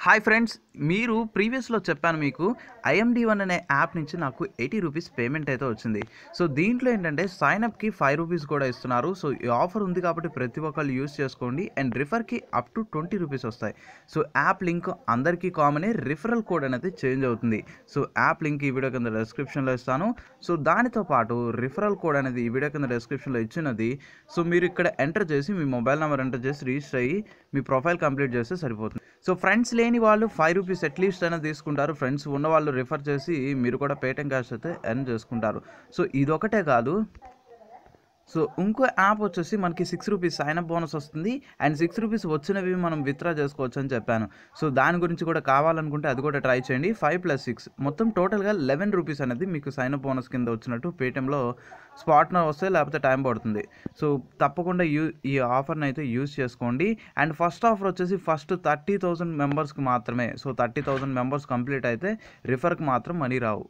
Hi friends, మీరు ప్రీవియస్లో చెప్పాను మీకు ఐఎండి1 అనే యాప్ నుంచి నాకు ₹80 పేమెంట్ అయితే వచ్చింది. సో దీంట్లో ఏంటంటే సైన్అప్కి ₹5 కూడా ఇస్తున్నారు. సో ఈ ఆఫర్ ఉంది కాబట్టి ప్రతి ఒక్కళ్ళు యూస్ చేసుకోండి. అండ్ రిఫర్కి అప్ టు ₹20 వస్తాయి. సో యాప్ లింక్ అందరికీ కామనే, రిఫరల్ కోడ్ అనేది చేంజ్ అవుతుంది. సో యాప్ లింక్ ఈ వీడియో కింద డిస్క్రిప్షన్లో ఇస్తాను. సో దానితో పాటు రిఫరల్ కోడ్ అనేది ఈ వీడియో కింద డిస్క్రిప్షన్లో ఇచ్చినది. సో మీరు ఇక్కడ ఎంటర్ చేసి మీ మొబైల్ నెంబర్ ఎంటర్ చేసి రిజిస్టర్ అయ్యి మీ ప్రొఫైల్ కంప్లీట్ చేస్తే సరిపోతుంది. సో ఫ్రెండ్స్ లేని వాళ్ళు ₹5 అట్లీస్ట్ అయినా తీసుకుంటారు. ఫ్రెండ్స్ ఉన్న వాళ్ళు రిఫర్ చేసి మీరు కూడా పేటిఎం క్యాష్ అయితే ఎర్న్ చేసుకుంటారు. సో ఇదొకటే కాదు, సో ఇంకో యాప్ వచ్చేసి మనకి ₹6 సైన్అప్ బోనస్ వస్తుంది. అండ్ ₹6 వచ్చినవి మనం విత్డ్రా చేసుకోవచ్చు అని చెప్పాను. సో దాని గురించి కూడా కావాలనుకుంటే అది కూడా ట్రై చేయండి. 5 + 6 మొత్తం టోటల్గా ₹11 అనేది మీకు సైన్అప్ బోనస్ కింద వచ్చినట్టు పేటిఎంలో స్పాట్న వస్తే, లేకపోతే టైం పడుతుంది. సో తప్పకుండా ఈ ఆఫర్ని అయితే యూజ్ చేసుకోండి. అండ్ ఫస్ట్ ఆఫర్ వచ్చేసి ఫస్ట్ 30,000 మెంబర్స్కి మాత్రమే. సో 30,000 మెంబర్స్ కంప్లీట్ అయితే రిఫర్కి మాత్రం మనీ రావు.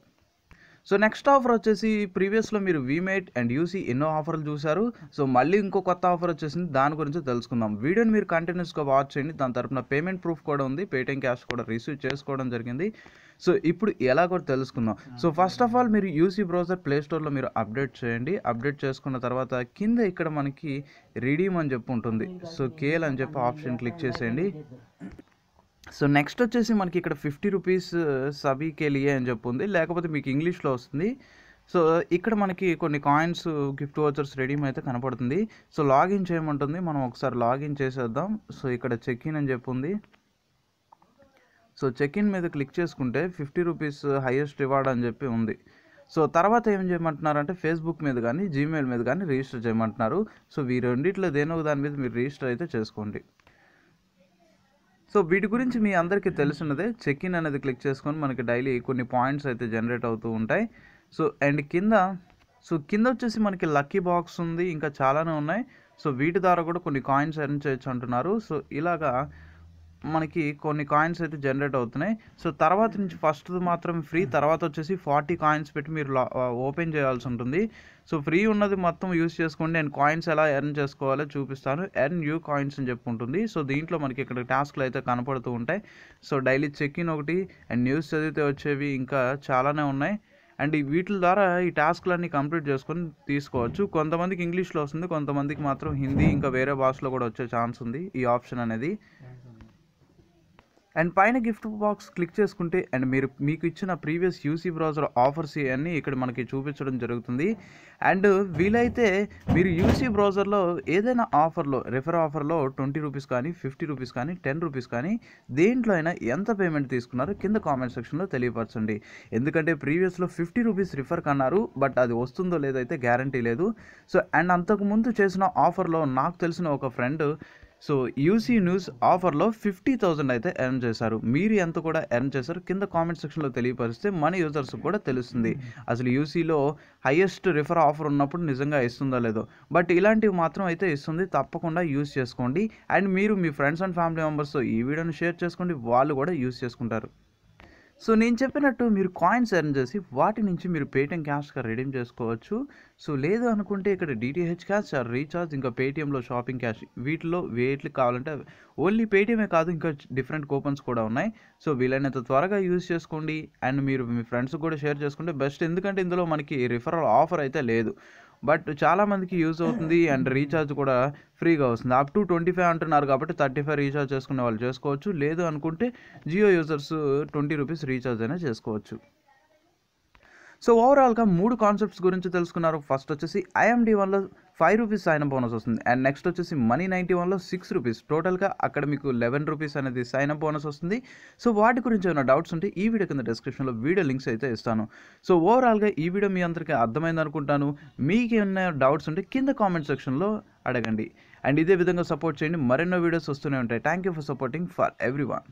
సో నెక్స్ట్ ఆఫర్ వచ్చేసి ప్రీవియస్లో మీరు వీమేట్ అండ్ యూసీ ఎన్నో ఆఫర్లు చూశారు. సో మళ్ళీ ఇంకో కొత్త ఆఫర్ వచ్చేసింది, దాని గురించి తెలుసుకుందాం. వీడియోని మీరు కంటిన్యూస్గా వాచ్ చేయండి. దాని తరపున పేమెంట్ ప్రూఫ్ కూడా ఉంది, పేటిఎం క్యాష్ కూడా రిసీవ్ చేసుకోవడం జరిగింది. సో ఇప్పుడు ఎలా కూడా తెలుసుకుందాం. సో ఫస్ట్ ఆఫ్ ఆల్ మీరు యూసీ బ్రౌజర్ ప్లే స్టోర్లో మీరు అప్డేట్ చేయండి. అప్డేట్ చేసుకున్న తర్వాత కింద ఇక్కడ మనకి రిడీమ్ అని చెప్పి ఉంటుంది. సో కేల్ అని చెప్పి ఆప్షన్ క్లిక్ చేసేయండి. సో నెక్స్ట్ వచ్చేసి మనకి ఇక్కడ ₹50 సభీ కే లియే అని చెప్పి ఉంది, లేకపోతే మీకు ఇంగ్లీష్లో వస్తుంది. సో ఇక్కడ మనకి కొన్ని కాయిన్స్, గిఫ్ట్ వోచర్స్ రెడీమ్ అయితే కనపడుతుంది. సో లాగిన్ చేయమంటుంది, మనం ఒకసారి లాగిన్ చేసేద్దాం. సో ఇక్కడ చెక్ ఇన్ అని చెప్పి ఉంది. సో చెక్ ఇన్ మీద క్లిక్ చేసుకుంటే ₹50 హైయెస్ట్ రివార్డ్ అని చెప్పి ఉంది. సో తర్వాత ఏం చేయమంటున్నారంటే ఫేస్బుక్ మీద కానీ జీమెయిల్ మీద కానీ రిజిస్టర్ చేయమంటున్నారు. సో ఈ రెండిట్లో దేనో దాని మీద మీరు రిజిస్టర్ అయితే చేసుకోండి. సో వీటి గురించి మీ అందరికీ తెలిసినదే. చెక్ ఇన్ అనేది క్లిక్ చేసుకొని మనకి డైలీ కొన్ని పాయింట్స్ అయితే జనరేట్ అవుతూ ఉంటాయి. సో అండ్ కింద వచ్చేసి మనకి లక్కీ బాక్స్ ఉంది, ఇంకా చాలానే ఉన్నాయి. సో వీటి ద్వారా కూడా కొన్ని కాయిన్స్ ఎర్న్ చేయొచ్చు అంటున్నారు. సో ఇలాగా మనకి కొన్ని కాయిన్స్ అయితే జనరేట్ అవుతున్నాయి. సో తర్వాత నుంచి ఫస్ట్ మాత్రం ఫ్రీ, తర్వాత వచ్చేసి 40 కాయిన్స్ పెట్టి మీరు ఓపెన్ చేయాల్సి ఉంటుంది. సో ఫ్రీ ఉన్నది మొత్తం యూస్ చేసుకోండి. అండ్ కాయిన్స్ ఎలా ఎర్న్ చేసుకోవాలో చూపిస్తాను. ఎర్న్ యూ కాయిన్స్ అని చెప్పి ఉంటుంది. సో దీంట్లో మనకి ఇక్కడ టాస్క్లు అయితే కనపడుతూ ఉంటాయి. సో డైలీ చెక్ ఇన్ ఒకటి, అండ్ న్యూస్ చదివితే వచ్చేవి ఇంకా చాలానే ఉన్నాయి. అండ్ వీటి ద్వారా ఈ టాస్క్లన్నీ కంప్లీట్ చేసుకొని తీసుకోవచ్చు. కొంతమందికి ఇంగ్లీష్లో వస్తుంది, కొంతమందికి మాత్రం హిందీ ఇంకా వేరే భాషలో కూడా వచ్చే ఛాన్స్ ఉంది ఈ ఆప్షన్ అనేది. అండ్ పైన గిఫ్ట్ బాక్స్ క్లిక్ చేసుకుంటే అండ్ మీకు ఇచ్చిన ప్రీవియస్ యూసీ బ్రౌజర్ ఆఫర్స్ అన్నీ ఇక్కడ మనకి చూపించడం జరుగుతుంది. అండ్ వీలైతే మీరు యూసీ బ్రౌజర్లో ఏదైనా ఆఫర్లో, రిఫర్ ఆఫర్లో ₹20 కానీ ₹50 కానీ ₹10 కానీ దేంట్లో అయినా ఎంత పేమెంట్ తీసుకున్నారో కింద కామెంట్ సెక్షన్లో తెలియపరచండి. ఎందుకంటే ప్రీవియస్లో ₹50 రిఫర్ కన్నారు, బట్ అది వస్తుందో లేదో అయితే గ్యారంటీ లేదు. సో అండ్ అంతకుముందు చేసిన ఆఫర్లో నాకు తెలిసిన ఒక ఫ్రెండ్ సో యూసీ న్యూస్ ఆఫర్లో 50,000 అయితే ఎర్న్ చేశారు. మీరు ఎంత కూడా ఎర్న్ చేశారు కింద కామెంట్ సెక్షన్లో తెలియపరిస్తే మన యూజర్స్ కూడా తెలుస్తుంది అసలు యూసీలో హైయెస్ట్ రిఫర్ ఆఫర్ ఉన్నప్పుడు నిజంగా ఇస్తుందో లేదో. బట్ ఇలాంటివి మాత్రం అయితే ఇస్తుంది, తప్పకుండా యూస్ చేసుకోండి. అండ్ మీరు మీ ఫ్రెండ్స్ అండ్ ఫ్యామిలీ మెంబర్స్తో ఈ వీడియోని షేర్ చేసుకోండి, వాళ్ళు కూడా యూస్ చేసుకుంటారు. సో నేను చెప్పినట్టు మీరు కాయిన్స్ ఎర్న్ చేసి వాటి నుంచి మీరు పేటిఎం క్యాష్గా రిడీమ్ చేసుకోవచ్చు. సో లేదు అనుకుంటే ఇక్కడ డిటిహెచ్ క్యాష్, రీఛార్జ్, ఇంకా పేటిఎంలో షాపింగ్ క్యాష్, వీటిలో వేటికి కావాలంటే ఓన్లీ పేటిఎమే కాదు, ఇంకా డిఫరెంట్ కూపన్స్ కూడా ఉన్నాయి. సో వీలైనంత త్వరగా యూజ్ చేసుకోండి. అండ్ మీరు మీ ఫ్రెండ్స్కి కూడా షేర్ చేసుకుంటే బెస్ట్, ఎందుకంటే ఇందులో మనకి రిఫరల్ ఆఫర్ అయితే లేదు, బట్ చాలామందికి యూజ్ అవుతుంది. అండ్ రీఛార్జ్ కూడా ఫ్రీగా వస్తుంది. అప్ టు 25 అంటున్నారు కాబట్టి 35 రీఛార్జ్ చేసుకునే వాళ్ళు చేసుకోవచ్చు. లేదు అనుకుంటే జియో యూజర్స్ ₹20 రీఛార్జ్ అయినా చేసుకోవచ్చు. సో ఓవరాల్గా 3 కాన్సెప్ట్స్ గురించి తెలుసుకున్నారు. ఫస్ట్ వచ్చేసి ఐఎండి1లో ₹5 సైన్అప్ బోనస్ వస్తుంది. అండ్ నెక్స్ట్ వచ్చేసి Money91లో ₹6, టోటల్గా అక్కడ మీకు ₹11 అనేది సైన్అప్ బోనస్ వస్తుంది. సో వాటి గురించి ఏమైనా డౌట్స్ ఉంటే ఈ వీడియో కింద డిస్క్రిప్షన్లో వీడియో లింక్స్ అయితే ఇస్తాను. సో ఓవరాల్గా ఈ వీడియో మీ అందరికీ అర్థమైంది అనుకుంటాను. మీకు ఏమైనా డౌట్స్ ఉంటే కింద కామెంట్ సెక్షన్లో అడగండి. అండ్ ఇదే విధంగా సపోర్ట్ చేయండి, మరెన్నో వీడియోస్ వస్తూనే ఉంటాయి. Thank you for supporting for everyone.